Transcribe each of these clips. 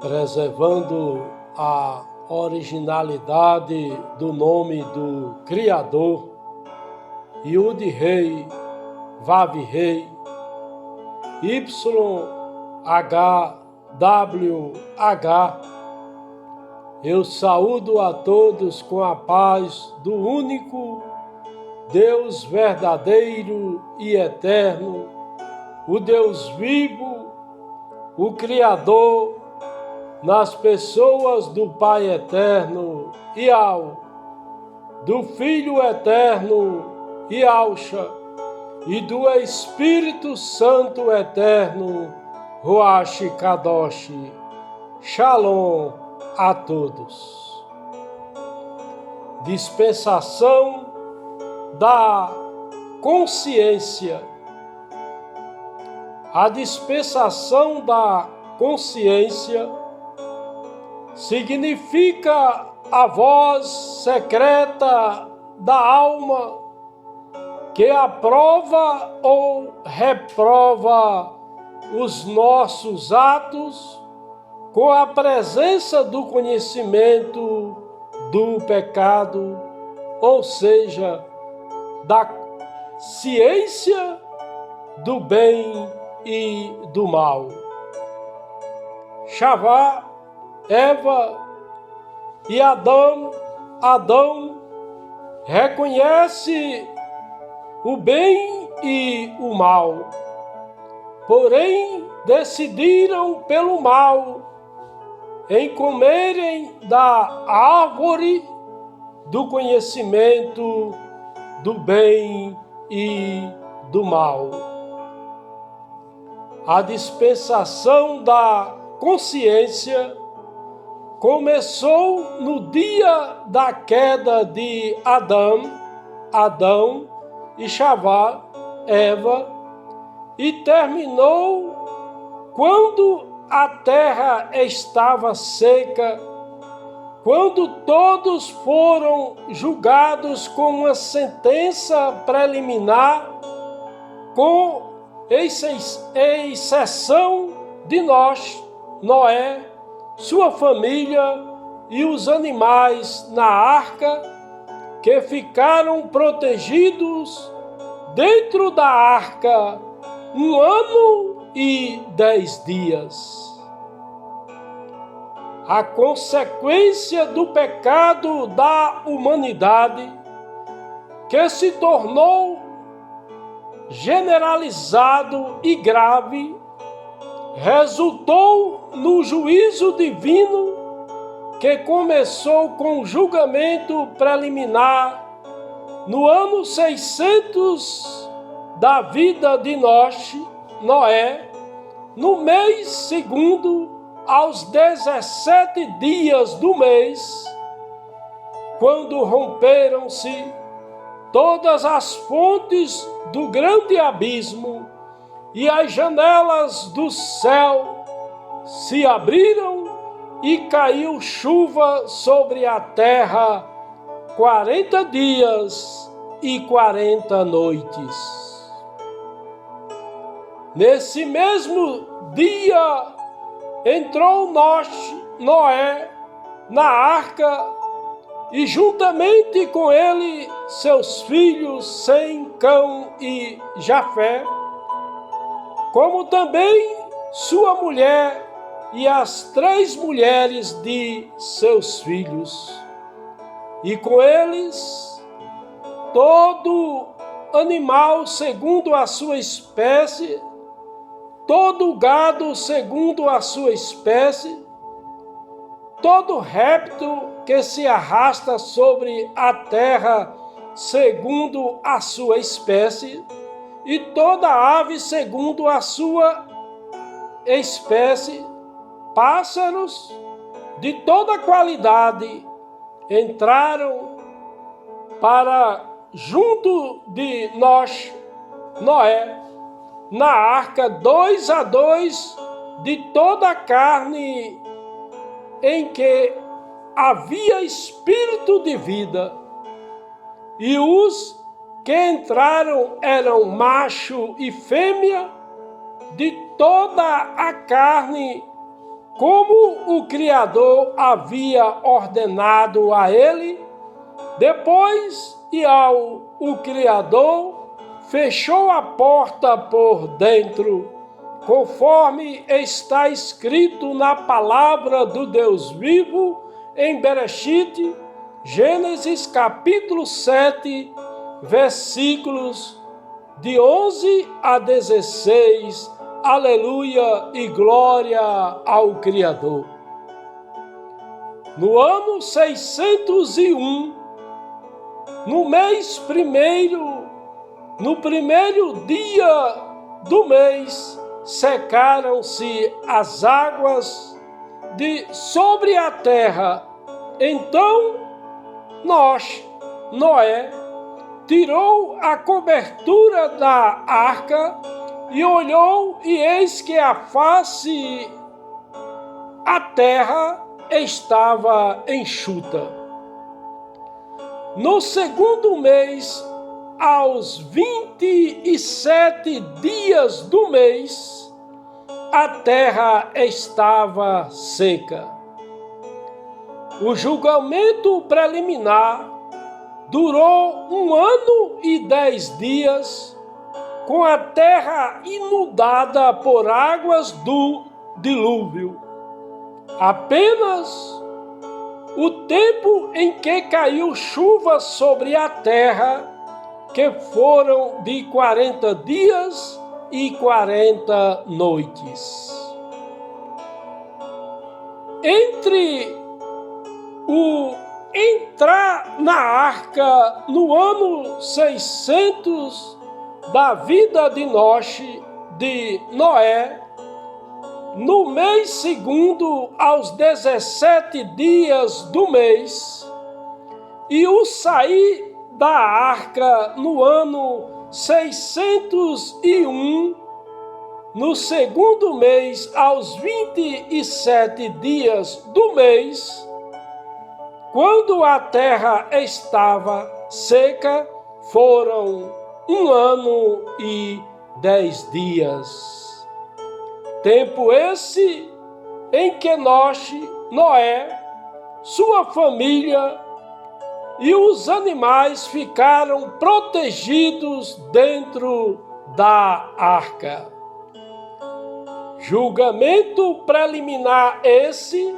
preservando a originalidade do nome do Criador, Yud Rei, Vav Rei, YHWH. Eu saúdo a todos com a paz do único Deus verdadeiro e eterno, o Deus vivo, o Criador, nas pessoas do Pai eterno Yahweh, do Filho eterno Yahshua e do Espírito Santo eterno Ruach Kadosh. Shalom a todos. Dispensação da consciência. A dispensação da consciência significa a voz secreta da alma que aprova ou reprova os nossos atos com a presença do conhecimento do pecado, ou seja, da ciência do bem e do mal. Chavá, Eva e Adão reconhece o bem e o mal, porém decidiram pelo mal em comerem da árvore do conhecimento do bem e do mal. A dispensação da consciência começou no dia da queda de Adão e Chavá, Eva, e terminou quando a terra estava seca, quando todos foram julgados com uma sentença preliminar, com exceção de Noé, sua família e os animais na arca, que ficaram protegidos dentro da arca 1 ano e 10 dias. A consequência do pecado da humanidade, que se tornou generalizado e grave, resultou no juízo divino que começou com o julgamento preliminar no ano 600 da vida de Noé, no mês segundo, aos 17 dias do mês, quando romperam-se todas as fontes do grande abismo e as janelas do céu se abriram e caiu chuva sobre a terra 40 dias e 40 noites. Nesse mesmo dia entrou Noé na arca e juntamente com ele seus filhos Sem, Cão e Jafé, como também sua mulher e as 3 mulheres de seus filhos, e com eles todo animal segundo a sua espécie, todo gado segundo a sua espécie, todo réptil que se arrasta sobre a terra segundo a sua espécie, e toda ave segundo a sua espécie, pássaros de toda qualidade entraram para junto de Noé, na arca 2 a 2 de toda a carne em que havia espírito de vida, e os que entraram eram macho e fêmea de toda a carne como o Criador havia ordenado a ele. Depois, o Criador fechou a porta por dentro, conforme está escrito na palavra do Deus vivo em Bereshit, Gênesis capítulo 7, versículos de 11 a 16. Aleluia e glória ao Criador. No ano 601, no mês primeiro, no primeiro dia do mês, secaram-se as águas sobre a terra. Então Noé tirou a cobertura da arca e olhou, e eis que a terra estava enxuta. No segundo mês, aos 27 dias do mês, a terra estava seca. O julgamento preliminar durou 1 ano e 10 dias, com a terra inundada por águas do dilúvio. Apenas o tempo em que caiu chuva sobre a terra, que foram de 40 dias e 40 noites. Entre o entrar na arca no ano 600 da vida de Noé, no mês segundo, aos 17 dias do mês, e o sair da arca no ano 601, no segundo mês, aos 27 dias do mês, quando a terra estava seca, foram 1 ano e 10 dias. Tempo esse em que Noé, sua família e os animais ficaram protegidos dentro da arca. Julgamento preliminar esse,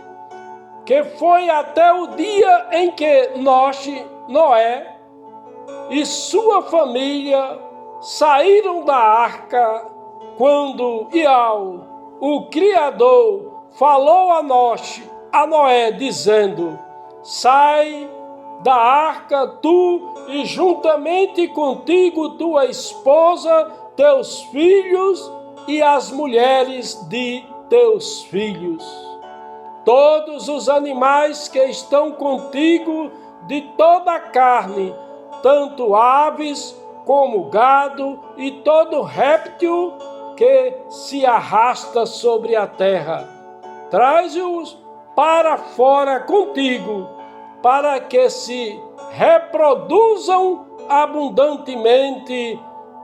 que foi até o dia em que Noé e sua família saíram da arca, quando o Criador falou a Noé, dizendo: sai da arca tu e juntamente contigo tua esposa, teus filhos e as mulheres de teus filhos. Todos os animais que estão contigo de toda a carne, tanto aves como gado e todo réptil que se arrasta sobre a terra. Traze-os para fora contigo, para que se reproduzam abundantemente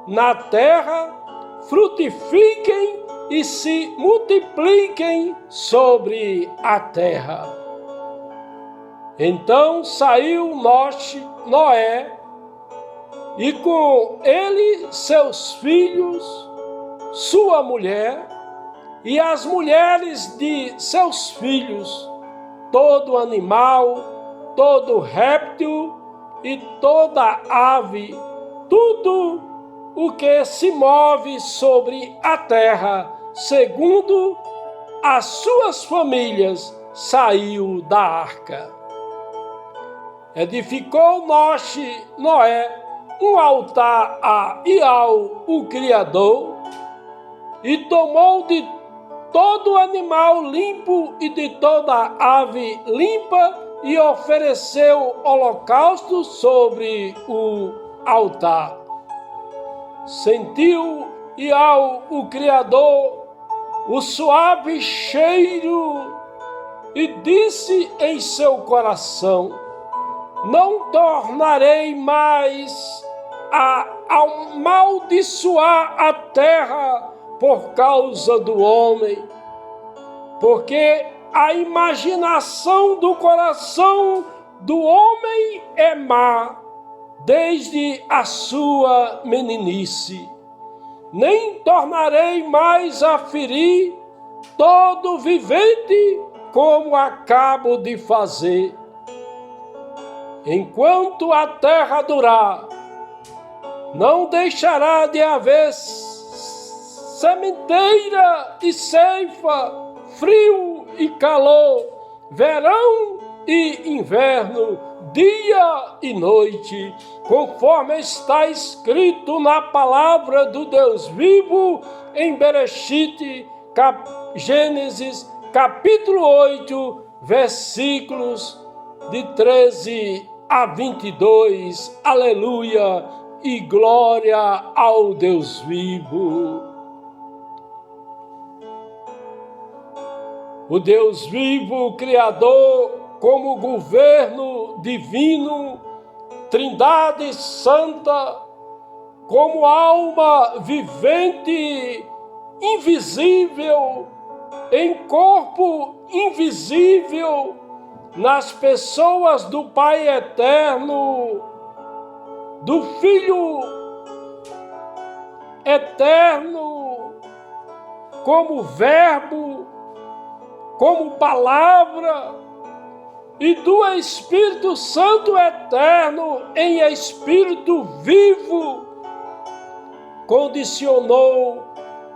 na terra, frutifiquem e se multipliquem sobre a terra. Então saiu Noé, e com ele seus filhos, sua mulher e as mulheres de seus filhos, todo animal, todo réptil e toda ave, tudo o que se move sobre a terra, segundo as suas famílias, saiu da arca. Edificou Noé um altar a o Criador, e tomou de todo animal limpo e de toda ave limpa, e ofereceu holocausto sobre o altar. Sentiu o Criador o suave cheiro, e disse em seu coração: não tornarei mais a amaldiçoar a terra por causa do homem, porque a imaginação do coração do homem é má desde a sua meninice. Nem tornarei mais a ferir todo vivente como acabo de fazer. Enquanto a terra durar, não deixará de haver sementeira e ceifa, frio e calor, verão e inverno, dia e noite, conforme está escrito na palavra do Deus vivo em Bereshit, Gênesis, capítulo 8, versículos de 13 a 22. Aleluia e glória ao Deus vivo. O Deus vivo, Criador, como governo divino, Trindade Santa, como alma vivente, invisível, em corpo invisível, nas pessoas do Pai Eterno, do Filho Eterno, como Verbo, como Palavra, e do Espírito Santo Eterno em Espírito vivo, condicionou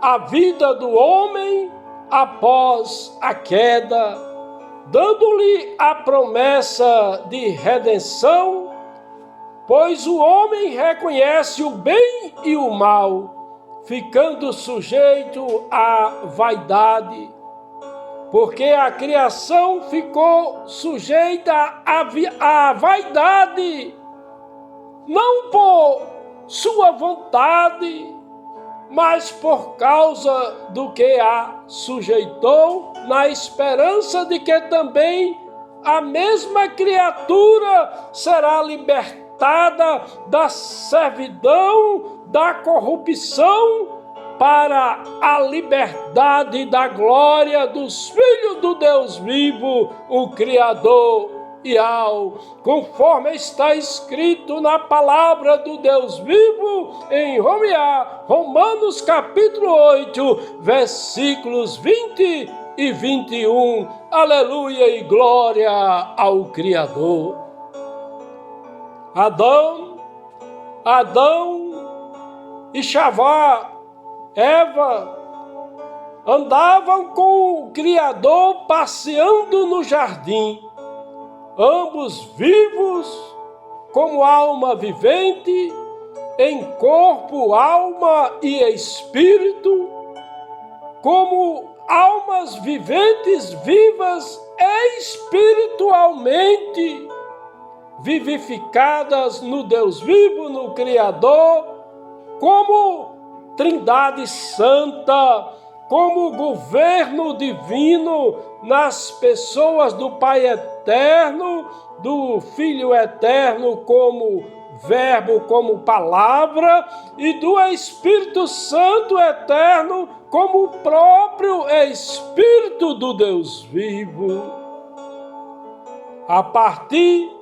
a vida do homem após a queda, dando-lhe a promessa de redenção, pois o homem reconhece o bem e o mal, ficando sujeito à vaidade, porque a criação ficou sujeita à vaidade, não por sua vontade, mas por causa do que a sujeitou, na esperança de que também a mesma criatura será libertada da servidão, da corrupção, para a liberdade da glória dos filhos do Deus vivo, o Criador Yahweh, conforme está escrito na palavra do Deus vivo em Romanos capítulo 8, versículos 20 e 21. Aleluia e glória ao Criador. Adão e Xavá, Eva, andavam com o Criador passeando no jardim, ambos vivos, como alma vivente, em corpo, alma e espírito, como almas viventes vivas espiritualmente, vivificadas no Deus vivo, no Criador, como Trindade Santa, como governo divino nas pessoas do Pai Eterno, do Filho Eterno como Verbo, como Palavra, e do Espírito Santo Eterno como o próprio Espírito do Deus vivo. A partir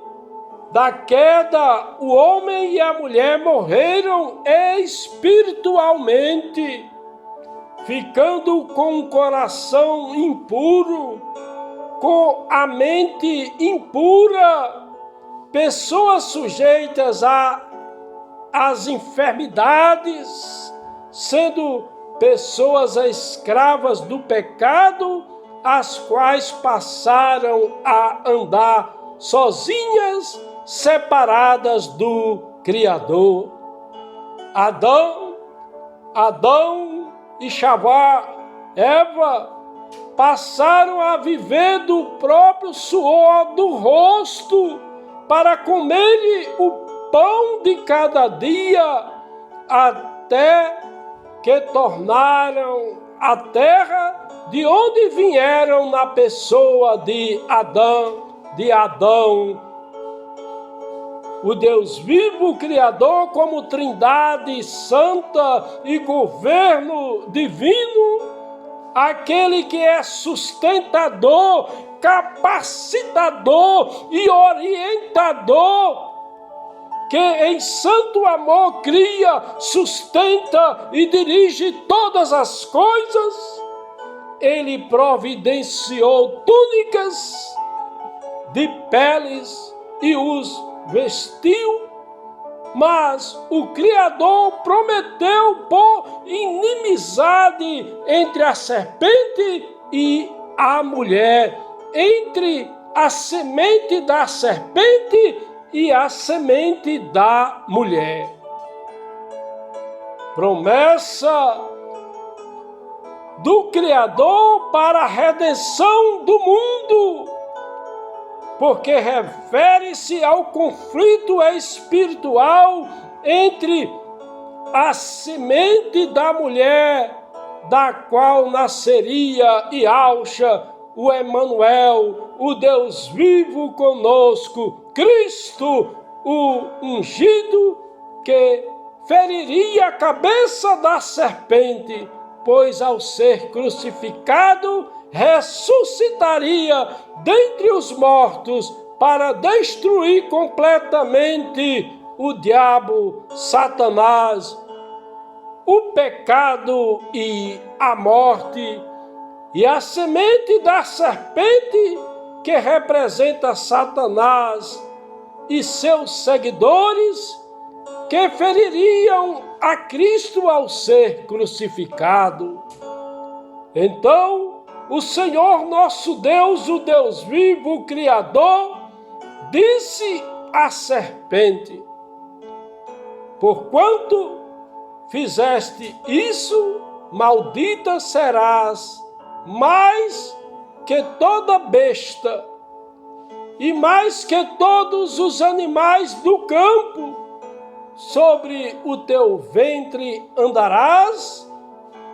da queda, o homem e a mulher morreram espiritualmente, ficando com o coração impuro, com a mente impura, pessoas sujeitas às enfermidades, sendo pessoas escravas do pecado, as quais passaram a andar sozinhas, separadas do Criador. Adão e Xavá, Eva, passaram a viver do próprio suor do rosto para comerem o pão de cada dia, até que tornaram a terra de onde vieram na pessoa de Adão, o Deus vivo, Criador, como Trindade Santa e governo divino, aquele que é sustentador, capacitador e orientador, que em santo amor cria, sustenta e dirige todas as coisas. Ele providenciou túnicas de peles e os vestiu, mas o Criador prometeu pôr inimizade entre a serpente e a mulher, entre a semente da serpente e a semente da mulher. Promessa do Criador para a redenção do mundo, porque refere-se ao conflito espiritual entre a semente da mulher, da qual nasceria Yahshua, o Emanuel, o Deus vivo conosco, Cristo, o ungido, que feriria a cabeça da serpente, pois ao ser crucificado, ressuscitaria dentre os mortos para destruir completamente o diabo, Satanás, o pecado e a morte. E a semente da serpente, que representa Satanás e seus seguidores, que feririam a Cristo ao ser crucificado. Então, o Senhor nosso Deus, o Deus vivo, o Criador, disse à serpente: porquanto fizeste isso, maldita serás, mais que toda besta, e mais que todos os animais do campo. Sobre o teu ventre andarás,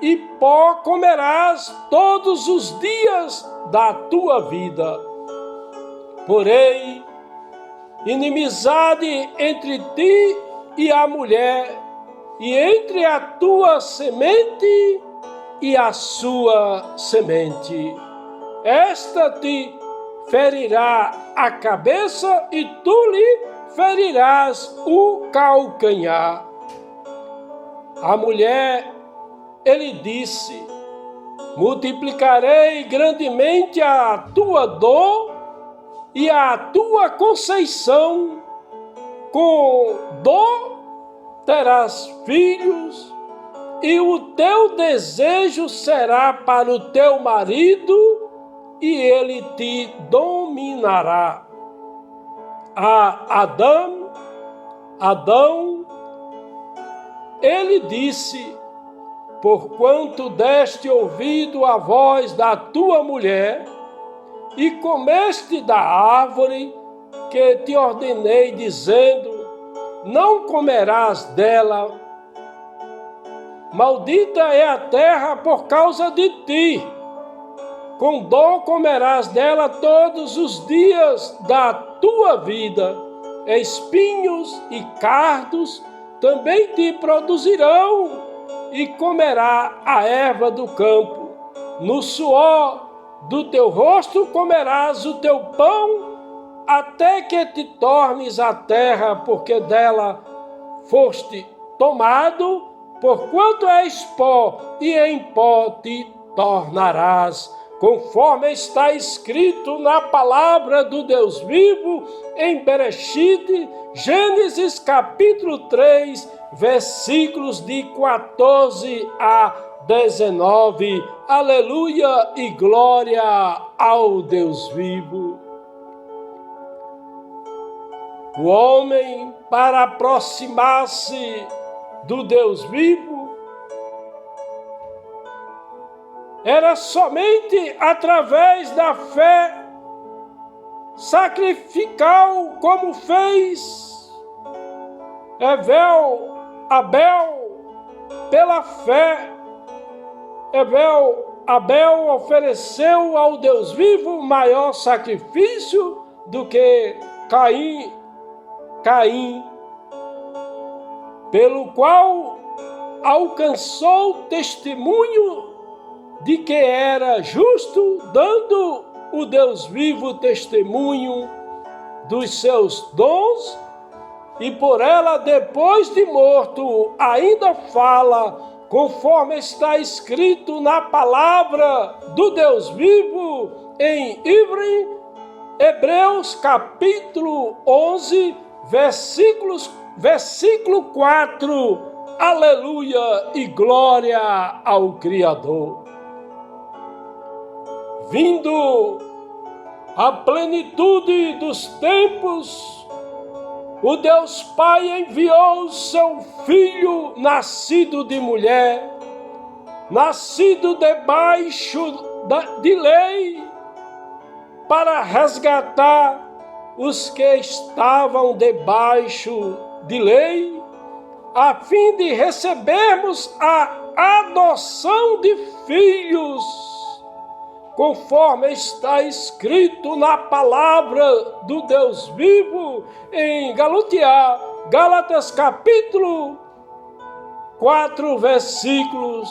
e pó comerás todos os dias da tua vida. Porém, inimizade entre ti e a mulher, e entre a tua semente e a sua semente. Esta te ferirá a cabeça, e tu lhe ferirás o calcanhar. A mulher, ele disse: multiplicarei grandemente a tua dor e a tua conceição. Com dor terás filhos, e o teu desejo será para o teu marido, e ele te dominará. A Adão, ele disse: porquanto deste ouvido à voz da tua mulher, e comeste da árvore que te ordenei, dizendo: não comerás dela. Maldita é a terra por causa de ti. Com dor comerás dela todos os dias da tua vida. Espinhos e cardos também te produzirão, e comerá a erva do campo. No suor do teu rosto comerás o teu pão, até que te tornes a terra, porque dela foste tomado, porquanto és pó, e em pó te tornarás, conforme está escrito na palavra do Deus vivo, em Bereshit, Gênesis capítulo 3, versículos de 14 a 19. Aleluia e glória ao Deus vivo. O homem, para aproximar-se do Deus vivo, era somente através da fé sacrificial, como fez Abel, pela fé. Abel ofereceu ao Deus vivo maior sacrifício do que Caim, pelo qual alcançou testemunho de que era justo, dando o Deus vivo testemunho dos seus dons, e por ela, depois de morto, ainda fala, conforme está escrito na palavra do Deus vivo em Hebreus capítulo 11, versículo 4. Aleluia e glória ao Criador. Vindo a plenitude dos tempos, o Deus Pai enviou seu Filho, nascido de mulher, nascido debaixo de lei, para resgatar os que estavam debaixo de lei, a fim de recebermos a adoção de filhos, conforme está escrito na palavra do Deus vivo em Gálatas capítulo 4, versículos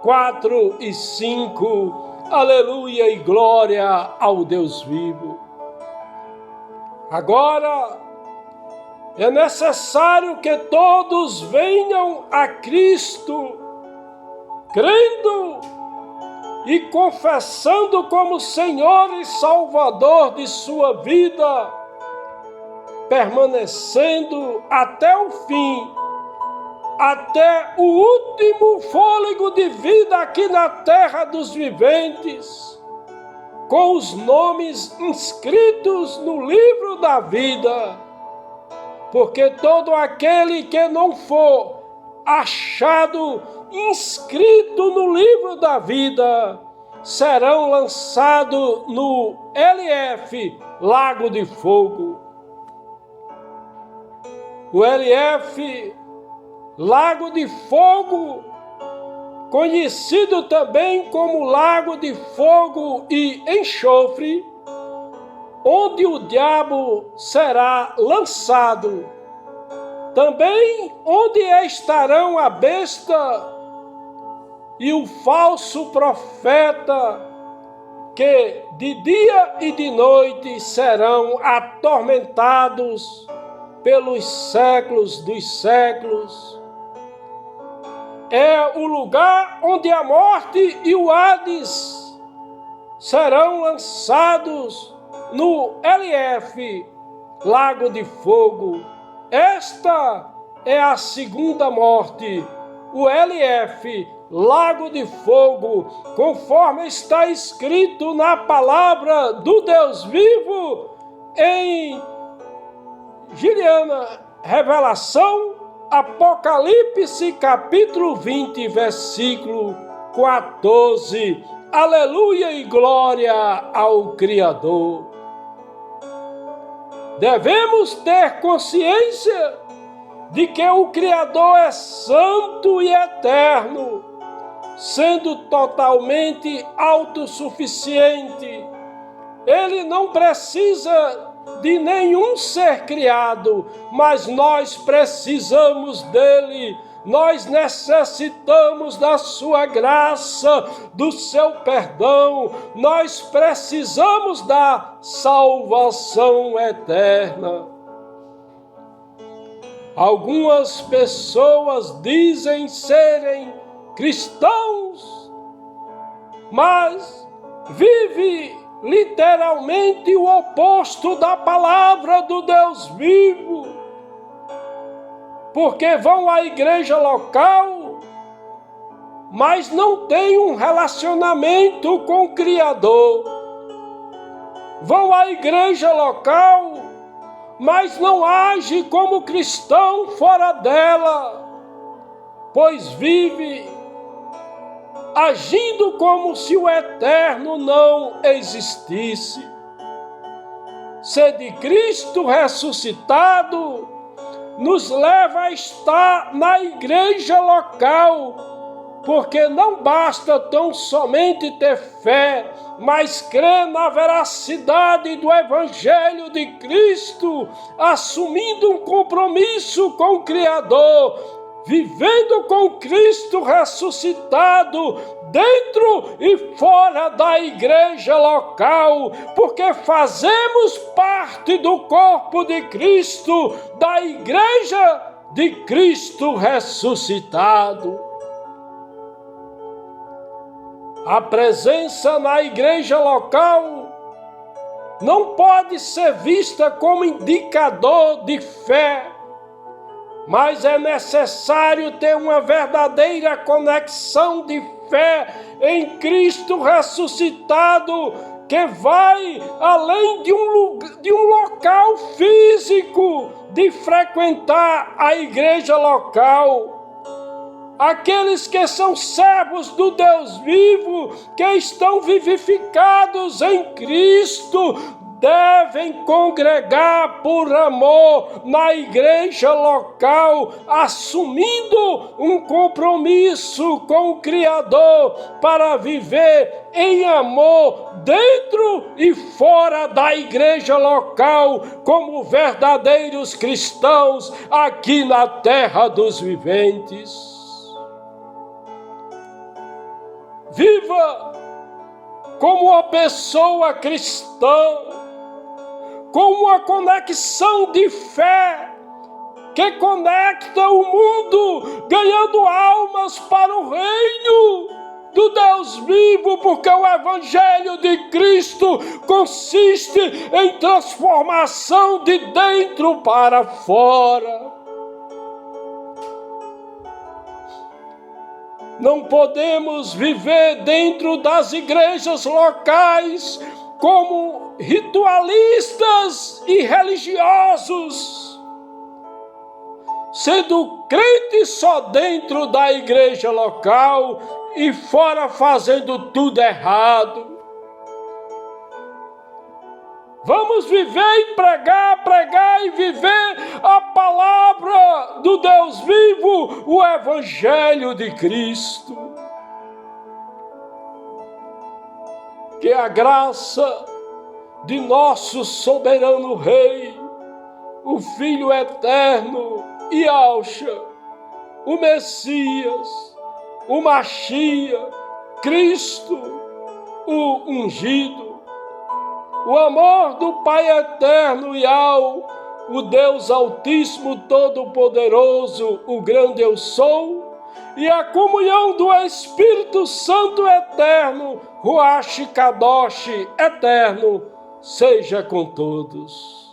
4 e 5. Aleluia e glória ao Deus vivo. Agora é necessário que todos venham a Cristo, crendo e confessando como Senhor e Salvador de sua vida, permanecendo até o fim, até o último fôlego de vida aqui na terra dos viventes, com os nomes inscritos no livro da vida, porque todo aquele que não for achado inscrito no livro da vida serão lançados no LF, Lago de Fogo. O LF, Lago de Fogo, conhecido também como Lago de Fogo e Enxofre, onde o diabo será lançado. Também onde estarão a besta e o falso profeta, que de dia e de noite serão atormentados pelos séculos dos séculos. É o lugar onde a morte e o Hades serão lançados no LF, Lago de Fogo. Esta é a segunda morte, o LF, Lago de Fogo, conforme está escrito na palavra do Deus vivo em Revelação, Apocalipse capítulo 20, versículo 14. Aleluia e glória ao Criador. Devemos ter consciência de que o Criador é santo e eterno, sendo totalmente autossuficiente. Ele não precisa de nenhum ser criado, mas nós precisamos dele. Nós necessitamos da sua graça, do seu perdão. Nós precisamos da salvação eterna. Algumas pessoas dizem serem cristãos, mas vivem literalmente o oposto da palavra do Deus vivo, porque vão à igreja local, mas não têm um relacionamento com o Criador. Vão à igreja local, mas não agem como cristão fora dela, pois vive agindo como se o eterno não existisse. Ser de Cristo ressuscitado nos leva a estar na igreja local, porque não basta tão somente ter fé, mas crer na veracidade do Evangelho de Cristo, assumindo um compromisso com o Criador, vivendo com Cristo ressuscitado dentro e fora da igreja local, porque fazemos parte do corpo de Cristo, da igreja de Cristo ressuscitado. A presença na igreja local não pode ser vista como indicador de fé, mas é necessário ter uma verdadeira conexão de fé em Cristo ressuscitado, que vai além de um local físico, de frequentar a igreja local. Aqueles que são servos do Deus vivo, que estão vivificados em Cristo, devem congregar por amor na igreja local, assumindo um compromisso com o Criador para viver em amor dentro e fora da igreja local, como verdadeiros cristãos aqui na terra dos viventes. Viva como uma pessoa cristã, com uma conexão de fé que conecta o mundo, ganhando almas para o reino do Deus vivo, porque o Evangelho de Cristo consiste em transformação de dentro para fora. Não podemos viver dentro das igrejas locais como ritualistas e religiosos, sendo crentes só dentro da igreja local e fora fazendo tudo errado. Vamos viver e pregar e viver a palavra do Deus vivo, o Evangelho de Cristo. Que a graça de nosso soberano Rei, o Filho eterno Yahshua, o Messias, o Machia, Cristo, o ungido, o amor do Pai eterno Yahweh, o Deus Altíssimo Todo-Poderoso, o grande eu sou, e a comunhão do Espírito Santo eterno, Ruach Kadosh eterno, seja com todos.